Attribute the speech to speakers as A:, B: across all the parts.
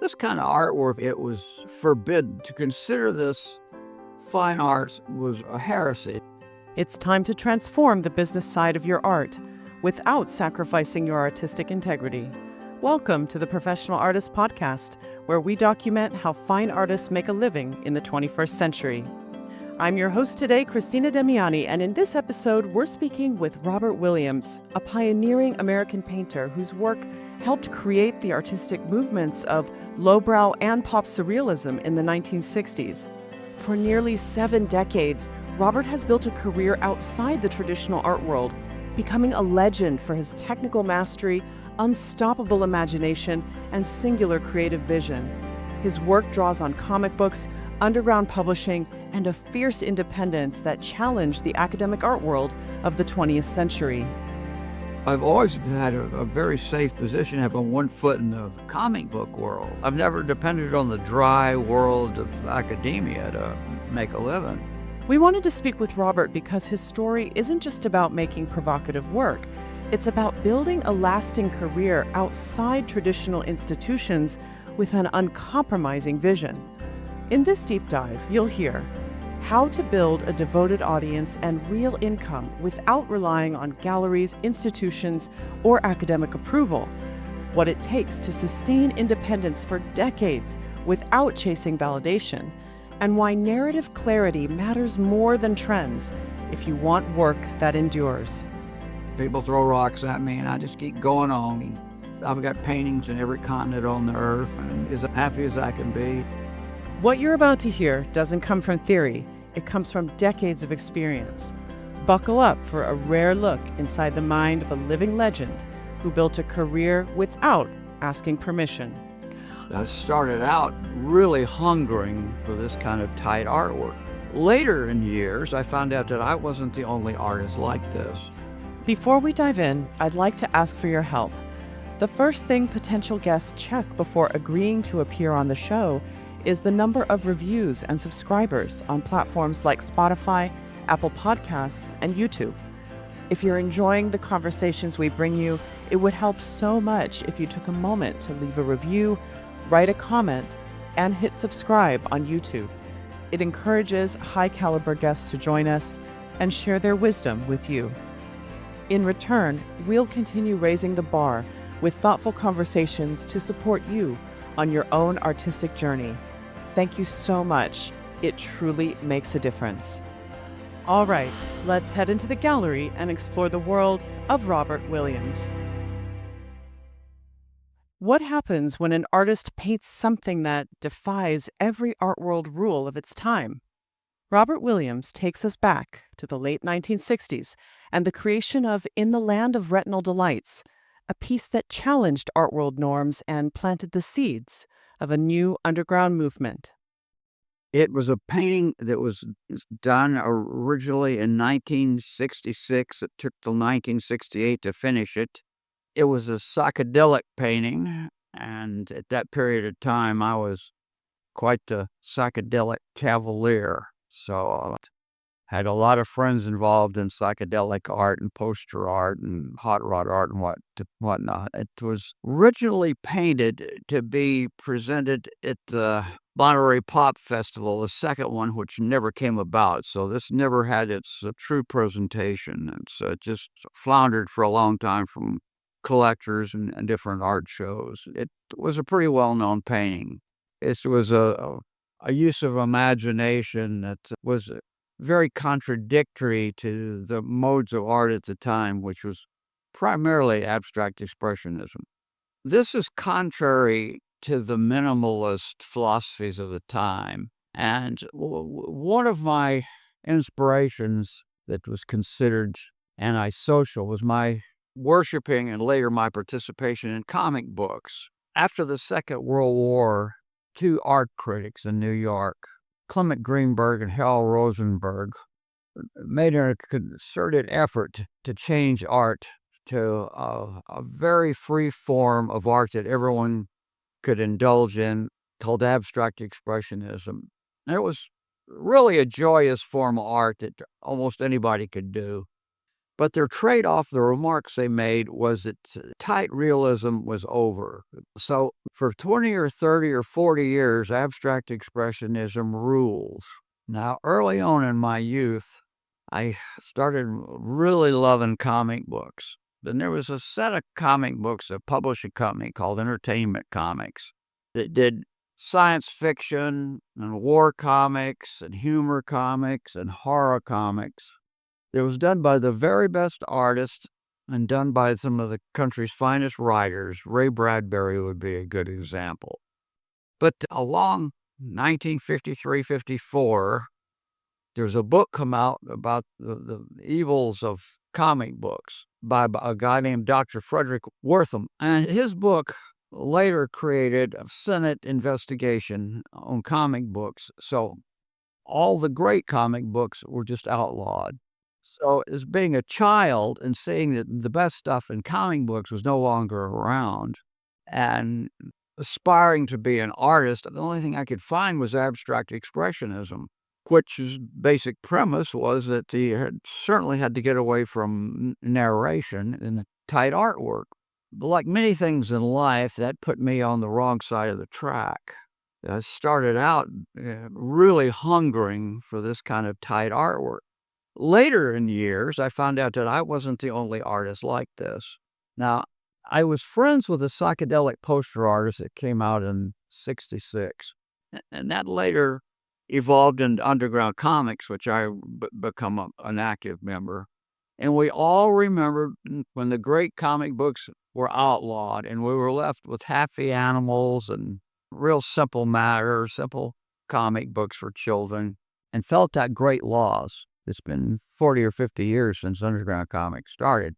A: This kind of artwork, it was forbidden. To consider this fine arts was a heresy.
B: It's time to transform the business side of your art without sacrificing your artistic integrity. Welcome to the Professional Artist Podcast, where we document how fine artists make a living in the 21st century. I'm your host today, Christina Demiani, and in this episode, we're speaking with Robert Williams, a pioneering American painter whose work helped create the artistic movements of lowbrow and pop surrealism in the 1960s. For nearly 7 decades, Robert has built a career outside the traditional art world, becoming a legend for his technical mastery, unstoppable imagination, and singular creative vision. His work draws on comic books, underground publishing, and a fierce independence that challenged the academic art world of the 20th century.
A: I've always had a very safe position, having one foot in the comic book world. I've never depended on the dry world of academia to make a living.
B: We wanted to speak with Robert because his story isn't just about making provocative work. It's about building a lasting career outside traditional institutions with an uncompromising vision. In this deep dive, you'll hear how to build a devoted audience and real income without relying on galleries, institutions, or academic approval, what it takes to sustain independence for decades without chasing validation, and why narrative clarity matters more than trends if you want work that endures.
A: People throw rocks at me and I just keep going on. I've got paintings in every continent on the earth and as happy as I can be.
B: What you're about to hear doesn't come from theory, it comes from decades of experience. Buckle up for a rare look inside the mind of a living legend who built a career without asking permission.
A: I started out really hungering for this kind of tight artwork. Later in years, I found out that I wasn't the only artist like this.
B: Before we dive in, I'd like to ask for your help. The first thing potential guests check before agreeing to appear on the show is the number of reviews and subscribers on platforms like Spotify, Apple Podcasts, and YouTube. If you're enjoying the conversations we bring you, it would help so much if you took a moment to leave a review, write a comment, and hit subscribe on YouTube. It encourages high-caliber guests to join us and share their wisdom with you. In return, we'll continue raising the bar with thoughtful conversations to support you on your own artistic journey. Thank you so much. It truly makes a difference. All right, let's head into the gallery and explore the world of Robert Williams. What happens when an artist paints something that defies every art world rule of its time? Robert Williams takes us back to the late 1960s and the creation of In the Land of Retinal Delights, a piece that challenged art world norms and planted the seeds of a new underground movement.
A: It was a painting that was done originally in 1966. It took till 1968 to finish it. It was a psychedelic painting, and at that period of time, I was quite the psychedelic cavalier. So I had a lot of friends involved in psychedelic art and poster art and hot rod art and whatnot. It was originally painted to be presented at the Monterey Pop Festival, the second one, which never came about. So this never had its true presentation. It just floundered for a long time from collectors and different art shows. It was a pretty well-known painting. It was a use of imagination that was very contradictory to the modes of art at the time, which was primarily abstract expressionism. This is contrary to the minimalist philosophies of the time. And one of my inspirations that was considered antisocial was my worshiping and later my participation in comic books. After the Second World War, 2 art critics in New York, Clement Greenberg and Hal Rosenberg, made a concerted effort to change art to a very free form of art that everyone could indulge in, called abstract expressionism. And it was really a joyous form of art that almost anybody could do. But their trade-off, the remarks they made, was that tight realism was over. So for 20 or 30 or 40 years, abstract expressionism rules. Now, early on in my youth, I started really loving comic books. Then there was a set of comic books, a publishing company called Entertainment Comics, that did science fiction and war comics and humor comics and horror comics. It was done by the very best artists and done by some of the country's finest writers. Ray Bradbury would be a good example. But along 1953-54, there's a book come out about the evils of comic books by a guy named Dr. Frederick Wortham. And his book later created a Senate investigation on comic books. So all the great comic books were just outlawed. So as being a child and seeing that the best stuff in comic books was no longer around, and aspiring to be an artist, the only thing I could find was abstract expressionism, which's basic premise was that he certainly had to get away from narration and the tight artwork. But like many things in life, that put me on the wrong side of the track. I started out really hungering for this kind of tight artwork. Later in years, I found out that I wasn't the only artist like this. Now, I was friends with a psychedelic poster artist that came out in '66, and that later evolved into underground comics, which I become an active member. And we all remembered when the great comic books were outlawed and we were left with happy animals and real simple matter, simple comic books for children, and felt that great loss. It's been 40 or 50 years since underground comics started.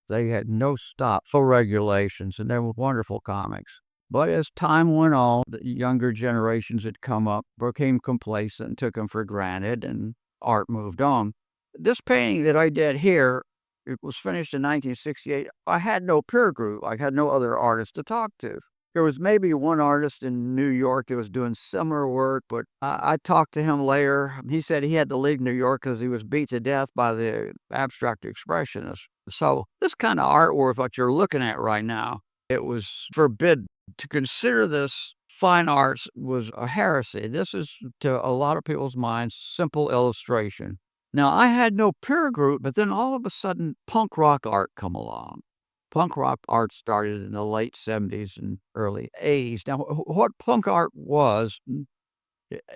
A: They had no stop, full regulations, and they were wonderful comics. But as time went on, the younger generations had come up, became complacent, and took them for granted, and art moved on. This painting that I did here, it was finished in 1968. I had no peer group. I had no other artists to talk to. There was maybe one artist in New York that was doing similar work, but I talked to him later. He said he had to leave New York because he was beat to death by the abstract expressionists. So this kind of artwork, what you're looking at right now, it was forbidden. To consider this fine arts was a heresy. This is, to a lot of people's minds, simple illustration. Now, I had no peer group, but then all of a sudden, punk rock art come along. Punk rock art started in the late 70s and early 80s. Now, what punk art was,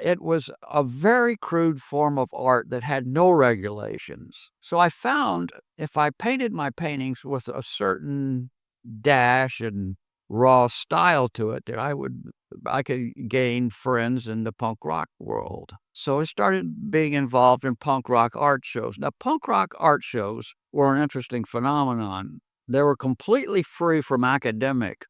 A: it was a very crude form of art that had no regulations. So I found if I painted my paintings with a certain dash and raw style to it, that I could gain friends in the punk rock world. So I started being involved in punk rock art shows. Now, punk rock art shows were an interesting phenomenon. They were completely free from academic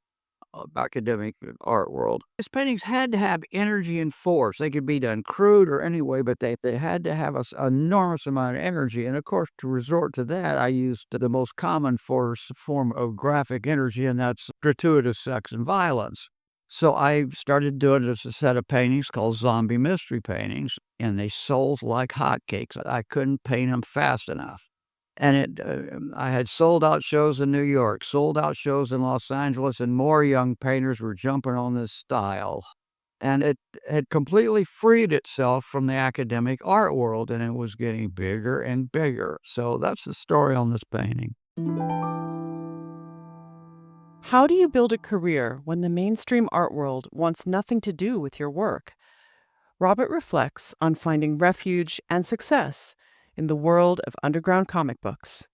A: art world. His paintings had to have energy and force. They could be done crude or any way, but they had to have an enormous amount of energy. And of course, to resort to that, I used the most common form of graphic energy, and that's gratuitous sex and violence. So I started doing a set of paintings called zombie mystery paintings, and they sold like hotcakes. I couldn't paint them fast enough. And I had sold out shows in New York, sold out shows in Los Angeles, and more young painters were jumping on this style. And it had completely freed itself from the academic art world, and it was getting bigger and bigger. So that's the story on this painting.
B: How do you build a career when the mainstream art world wants nothing to do with your work? Robert reflects on finding refuge and success in the world of underground comic books.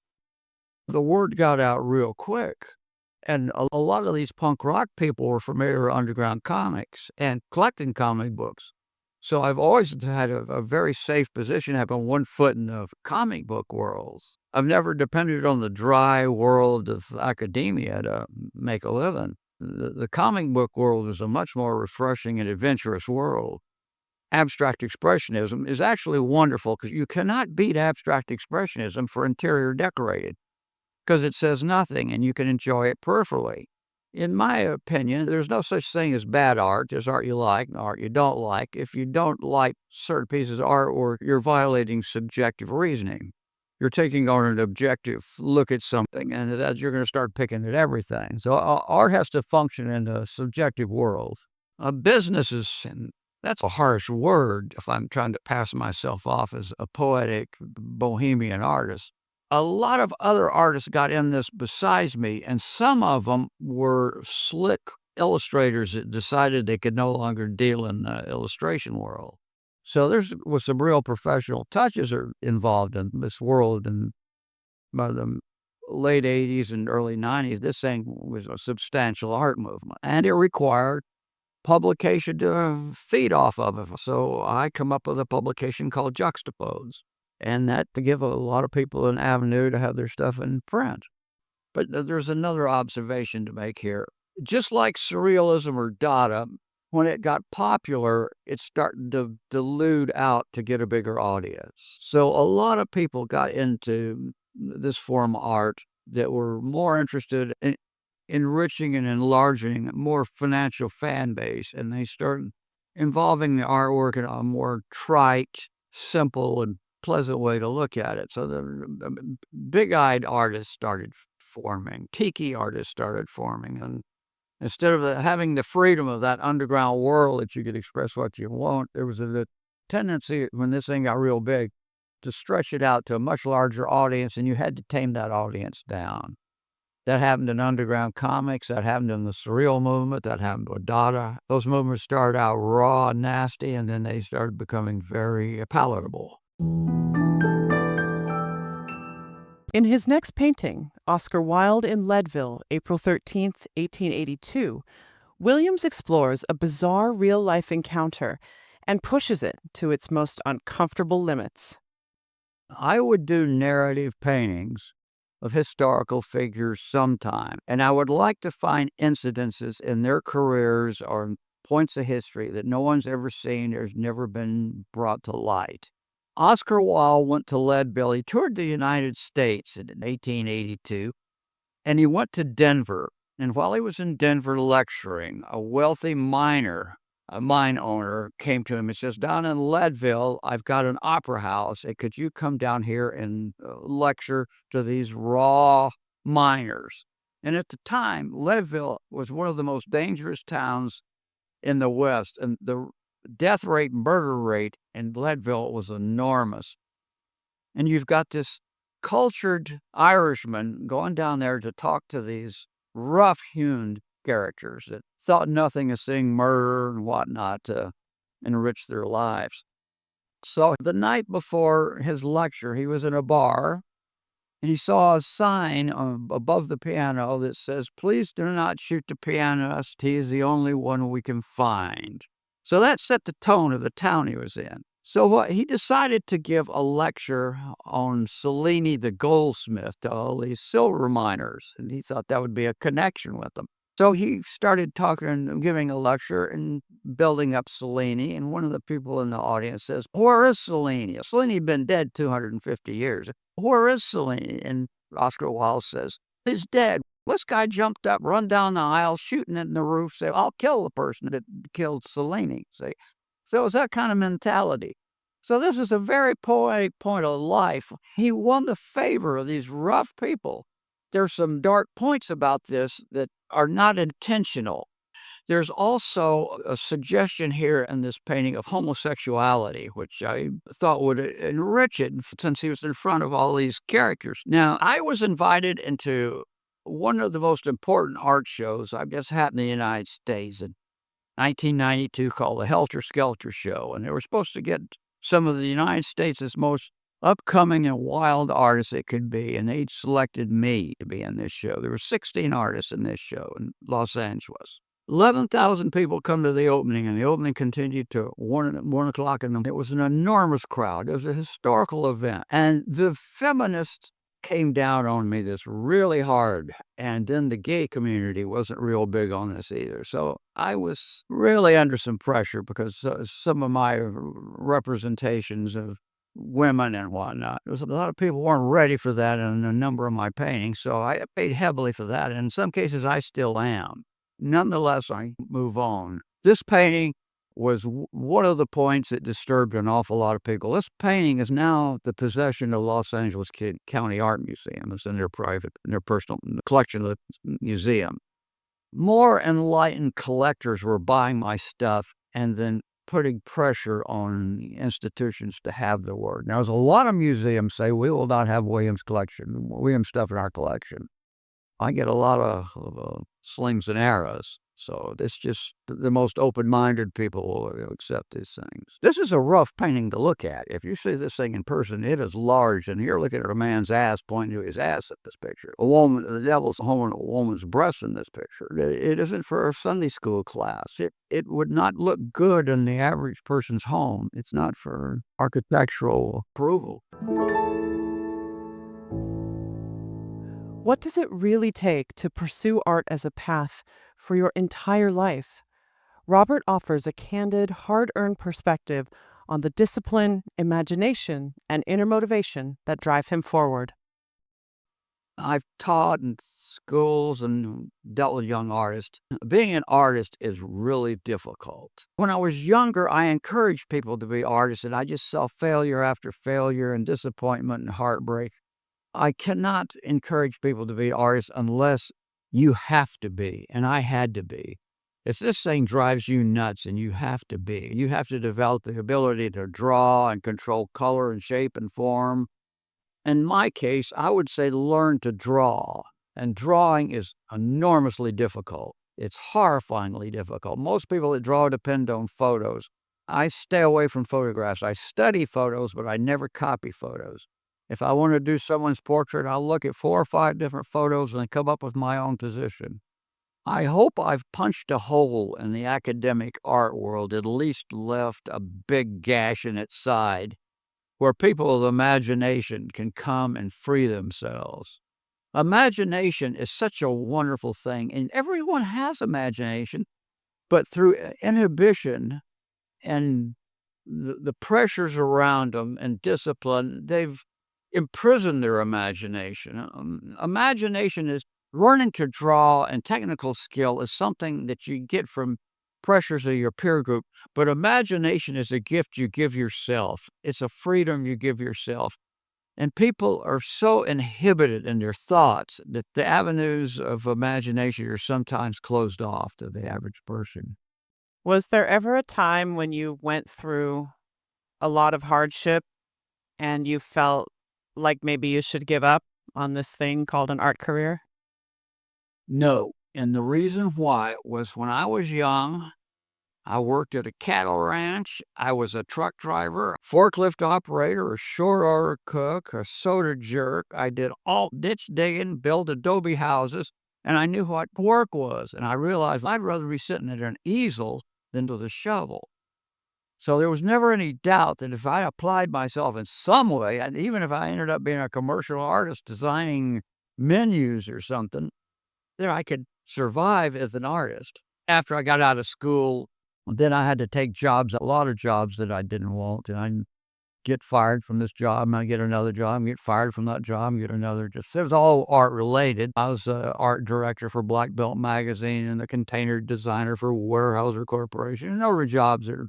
A: The word got out real quick, and a lot of these punk rock people were familiar with underground comics and collecting comic books. So I've always had a very safe position, having one foot in the comic book world. I've never depended on the dry world of academia to make a living. The comic book world is a much more refreshing and adventurous world. Abstract expressionism is actually wonderful because you cannot beat abstract expressionism for interior decorated because it says nothing and you can enjoy it peripherally. In my opinion, there's no such thing as bad art. There's art you like and art you don't like. If you don't like certain pieces of artwork, you're violating subjective reasoning. you're taking on an objective look at something, and that you're going to start picking at everything. So art has to function in a subjective world. Business is, and that's a harsh word if I'm trying to pass myself off as a poetic bohemian artist. A lot of other artists got in this besides me, and some of them were slick illustrators that decided they could no longer deal in the illustration world. So there's was some real professional touches are involved in this world. And by the late 80s and early 90s, this thing was a substantial art movement, and it required publication to feed off of it. So I come up with a publication called Juxtapose, and that to give a lot of people an avenue to have their stuff in print. But there's another observation to make here. Just like surrealism or Dada, when it got popular, it started to dilute out to get a bigger audience. So a lot of people got into this form of art that were more interested in enriching and enlarging a more financial fan base, and they started involving the artwork in a more trite, simple, and pleasant way to look at it. So the big-eyed artists started forming, tiki artists started forming, and instead of having the freedom of that underground world that you could express what you want, there was a tendency when this thing got real big to stretch it out to a much larger audience, and you had to tame that audience down. That happened in underground comics, that happened in the surreal movement, that happened with Dada. Those movements started out raw and nasty, and then they started becoming very palatable.
B: In his next painting, Oscar Wilde in Leadville, April 13th, 1882, Williams explores a bizarre real-life encounter and pushes it to its most uncomfortable limits.
A: I would do narrative paintings of historical figures sometime, and I would like to find incidences in their careers or points of history that no one's ever seen or has never been brought to light. Oscar Wilde went to Leadville. He toured the United States in 1882, and he went to Denver. And while he was in Denver lecturing, a wealthy miner, a mine owner, came to him and says, "Down in Leadville, I've got an opera house. And could you come down here and lecture to these raw miners?" And at the time, Leadville was one of the most dangerous towns in the West, and the death rate, murder rate in Leadville was enormous. And you've got this cultured Irishman going down there to talk to these rough-hewn characters that thought nothing of seeing murder and whatnot to enrich their lives. So the night before his lecture, he was in a bar, and he saw a sign above the piano that says, "Please do not shoot the pianist. He is the only one we can find." So that set the tone of the town he was in. So he decided to give a lecture on Cellini the goldsmith to all these silver miners, and he thought that would be a connection with them. So he started talking, giving a lecture and building up Cellini, and one of the people in the audience says, "Where is Cellini? Cellini had been dead 250 years. Where is Cellini?" And Oscar Wilde says, "He's dead." This guy jumped up, run down the aisle, shooting it in the roof, say, "I'll kill the person that killed Cellini." See? So it was that kind of mentality. So this is a very poetic point of life. He won the favor of these rough people. There's some dark points about this that are not intentional. There's also a suggestion here in this painting of homosexuality, which I thought would enrich it since he was in front of all these characters. Now, I was invited into one of the most important art shows, I guess, happened in the United States in 1992 called the Helter, Skelter show. And they were supposed to get some of the United States' most upcoming and wild artists it could be, and they selected me to be in this show. There were 16 artists in this show in Los Angeles. 11,000 people come to the opening, and the opening continued to 1 o'clock in the morning. It was an enormous crowd. It was a historical event, and the feminists came down on me this really hard, and then the gay community wasn't real big on this either. So I was really under some pressure because some of my representations of women and whatnot, there was a lot of people weren't ready for that in a number of my paintings, so I paid heavily for that, and in some cases I still am. Nonetheless, I move on. This painting was one of the points that disturbed an awful lot of people. This painting is now the possession of Los Angeles County Art Museum. It's in their personal collection of the museum. More enlightened collectors were buying my stuff and then putting pressure on institutions to have the work. Now, there's a lot of museums say we will not have Williams stuff in our collection. I get a lot of slings and arrows. So it's just the most open-minded people will accept these things. This is a rough painting to look at. If you see this thing in person, it is large, and you're looking at a man's ass pointing to his ass in this picture. The devil's holding a woman's breast in this picture. It isn't for a Sunday school class. It would not look good in the average person's home. It's not for architectural approval.
B: What does it really take to pursue art as a path for your entire life? Robert offers a candid, hard-earned perspective on the discipline, imagination, and inner motivation that drive him forward.
A: I've taught in schools and dealt with young artists. Being an artist is really difficult. When I was younger, I encouraged people to be artists, and I just saw failure after failure and disappointment and heartbreak. I cannot encourage people to be artists unless you have to be, and I had to be. If this thing drives you nuts and you have to be, you have to develop the ability to draw and control color and shape and form. In my case, I would say learn to draw, and drawing is enormously difficult. It's horrifyingly difficult. Most people that draw depend on photos. I stay away from photographs. I study photos, but I never copy photos. If I want to do someone's portrait, I'll look at 4 or 5 different photos and come up with my own position. I hope I've punched a hole in the academic art world, at least left a big gash in its side, where people with imagination can come and free themselves. Imagination is such a wonderful thing, and everyone has imagination, but through inhibition and the pressures around them and discipline, they've imprisoned their imagination. Imagination is learning to draw, and technical skill is something that you get from pressures of your peer group, but imagination is a gift you give yourself. It's a freedom you give yourself. And people are so inhibited in their thoughts that the avenues of imagination are sometimes closed off to the average person.
B: Was there ever a time when you went through a lot of hardship and you felt like maybe you should give up on this thing called an art career?
A: No. And the reason why was when I was young, I worked at a cattle ranch. I was a truck driver, forklift operator, a short order cook, a soda jerk. I did all ditch digging, build adobe houses, and I knew what work was. And I realized I'd rather be sitting at an easel than with a shovel. So there was never any doubt that if I applied myself in some way, and even if I ended up being a commercial artist designing menus or something, that I could survive as an artist. After I got out of school, then I had to take jobs, a lot of jobs that I didn't want, and I'd get fired from this job, and I'd get another job, and get fired from that job, and get another. It was all art related. I was an art director for Black Belt Magazine and the container designer for Weyerhaeuser Corporation. And other jobs that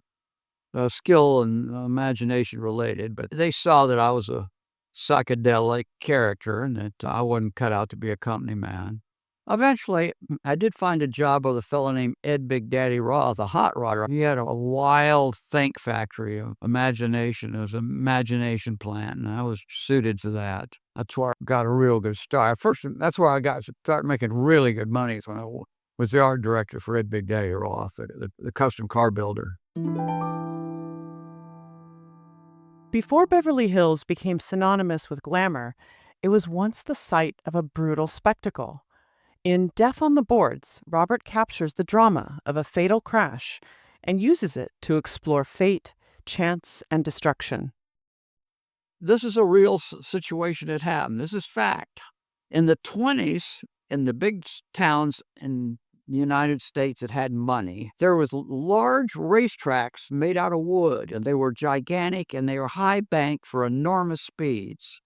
A: are skill and imagination related, but they saw that I was a psychedelic character and that I wasn't cut out to be a company man. Eventually, I did find a job with a fellow named Ed Big Daddy Roth, a hot rodder. He had a wild think factory of imagination. It was an imagination plant, and I was suited to that. That's where I got a real good start. First, that's where I started making really good money when I was the art director for Ed Big Daddy Roth, the custom car builder.
B: Before Beverly Hills became synonymous with glamour, it was once the site of a brutal spectacle. In Death on the Boards, Robert captures the drama of a fatal crash and uses it to explore fate, chance, and destruction.
A: This is a real situation that happened. This is fact. In the 20s, in the big towns in the United States that had money, there was large racetracks made out of wood, and they were gigantic, and they were high bank for enormous speeds.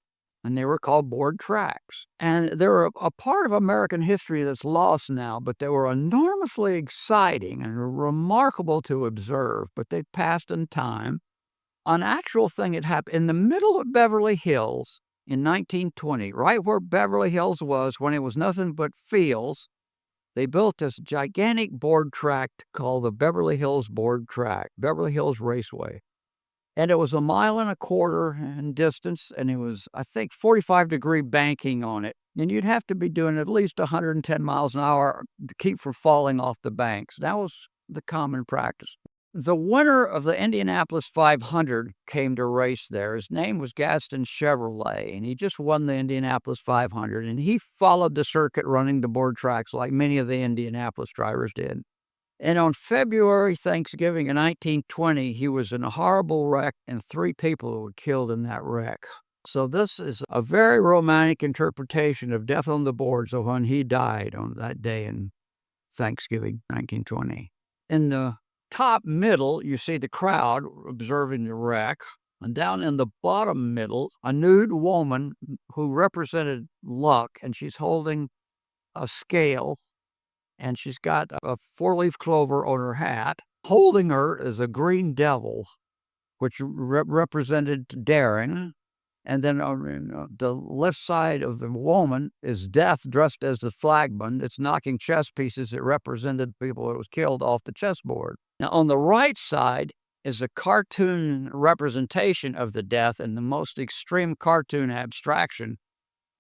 A: and they were called board tracks. And they're a part of American history that's lost now, but they were enormously exciting and remarkable to observe, but they passed in time. An actual thing that happened in the middle of Beverly Hills in 1920, right where Beverly Hills was when it was nothing but fields. They built this gigantic board track called the Beverly Hills Board Track, Beverly Hills Raceway. And it was 1.25 miles in distance, and it was, I think, 45-degree banking on it. And you'd have to be doing at least 110 miles an hour to keep from falling off the banks. That was the common practice. The winner of the Indianapolis 500 came to race there. His name was Gaston Chevrolet, and he just won the Indianapolis 500. And he followed the circuit running the board tracks like many of the Indianapolis drivers did. And on February Thanksgiving in 1920, he was in a horrible wreck, and 3 people were killed in that wreck. So this is a very romantic interpretation of death on the boards of when he died on that day in Thanksgiving 1920. In the top middle, you see the crowd observing the wreck. And down in the bottom middle, a nude woman who represented luck, and she's holding a scale, and she's got a 4-leaf clover on her hat. Holding her is a green devil, which represented daring. And then on the left side of the woman is death dressed as the flagman. It's knocking chess pieces that represented people that was killed off the chessboard. Now, on the right side is a cartoon representation of the death in the most extreme cartoon abstraction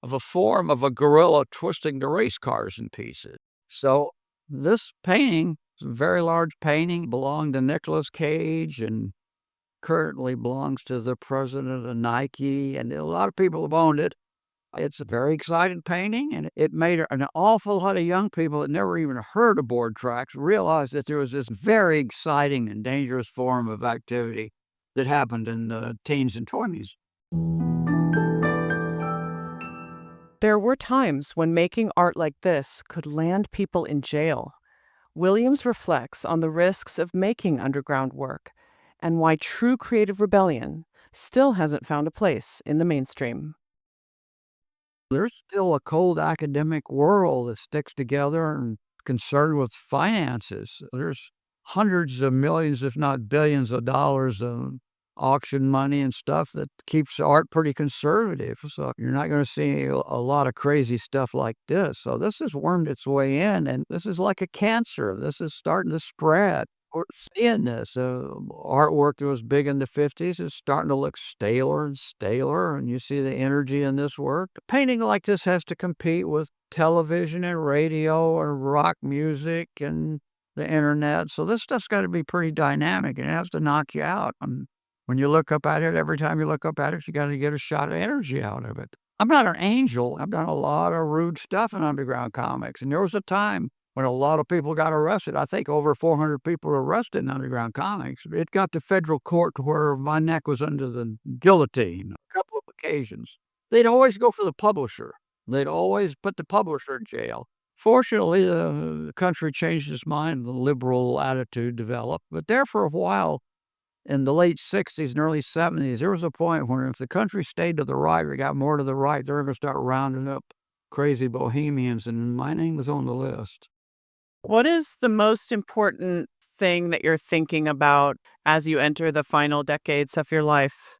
A: of a form of a gorilla twisting the race cars in pieces. So this painting, a very large painting, belonged to Nicolas Cage and currently belongs to the president of Nike, and a lot of people have owned it. It's a very exciting painting, and it made an awful lot of young people that never even heard of board tracks realize that there was this very exciting and dangerous form of activity that happened in the teens and 20s.
B: There were times when making art like this could land people in jail. Williams reflects on the risks of making underground work and why true creative rebellion still hasn't found a place in the mainstream.
A: There's still a cold academic world that sticks together and concerned with finances. There's hundreds of millions, if not billions of dollars of auction money and stuff that keeps art pretty conservative. So you're not going to see a lot of crazy stuff like this. So this has wormed its way in, and this is like a cancer. This is starting to spread. We're seeing this. Artwork that was big in the 50s is starting to look staler and staler, and you see the energy in this work. A painting like this has to compete with television and radio and rock music and the internet. So this stuff's got to be pretty dynamic, and it has to knock you out. When you look up at it, every time you look up at it, you got to get a shot of energy out of it. I'm not an angel. I've done a lot of rude stuff in underground comics, and there was a time when a lot of people got arrested. I think over 400 people were arrested in underground comics. It got to federal court to where my neck was under the guillotine a couple of occasions. They'd always go for the publisher. They'd always put the publisher in jail. Fortunately, the country changed its mind. The liberal attitude developed. But there for a while, in the late 60s and early 70s, there was a point where if the country stayed to the right or got more to the right, they were going to start rounding up crazy bohemians, and my name was on the list.
B: What is the most important thing that you're thinking about as you enter the final decades of your life?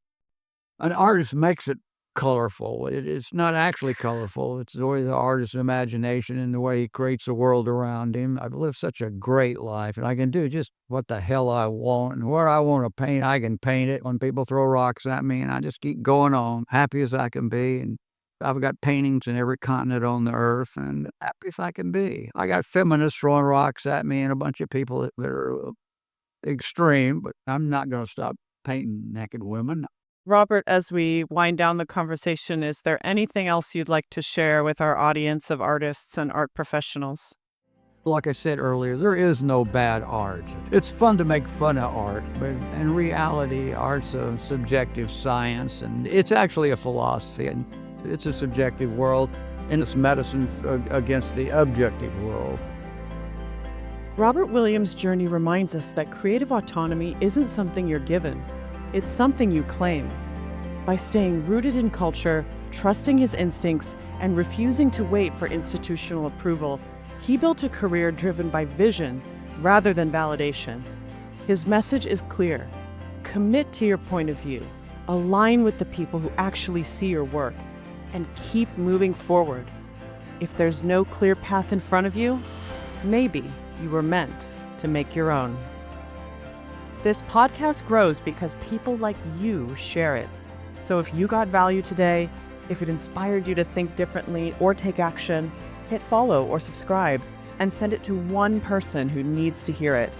A: An artist makes it colorful. It's not actually colorful. It's the way the artist's imagination and the way he creates a world around him. I've lived such a great life, and I can do just what the hell I want. And where I want to paint, I can paint it. When people throw rocks at me, and I just keep going on, happy as I can be. And I've got paintings in every continent on the earth, and happy as I can be. I got feminists throwing rocks at me and a bunch of people that are extreme, but I'm not going to stop painting naked women.
B: Robert, as we wind down the conversation, is there anything else you'd like to share with our audience of artists and art professionals?
A: Like I said earlier, there is no bad art. It's fun to make fun of art, but in reality, art's a subjective science, and it's actually a philosophy. And it's a subjective world, and it's medicine against the objective world.
B: Robert Williams' journey reminds us that creative autonomy isn't something you're given. It's something you claim. By staying rooted in culture, Trusting his instincts and refusing to wait for institutional approval, he built a career driven by vision rather than validation. His message is clear: commit to your point of view, align with the people who actually see your work, and keep moving forward. If there's no clear path in front of you, maybe you were meant to make your own. This podcast grows because people like you share it. So if you got value today, if it inspired you to think differently or take action, hit follow or subscribe and send it to one person who needs to hear it.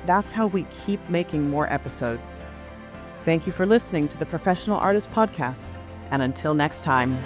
B: That's how we keep making more episodes. Thank you for listening to the Professional Artist Podcast, and until next time.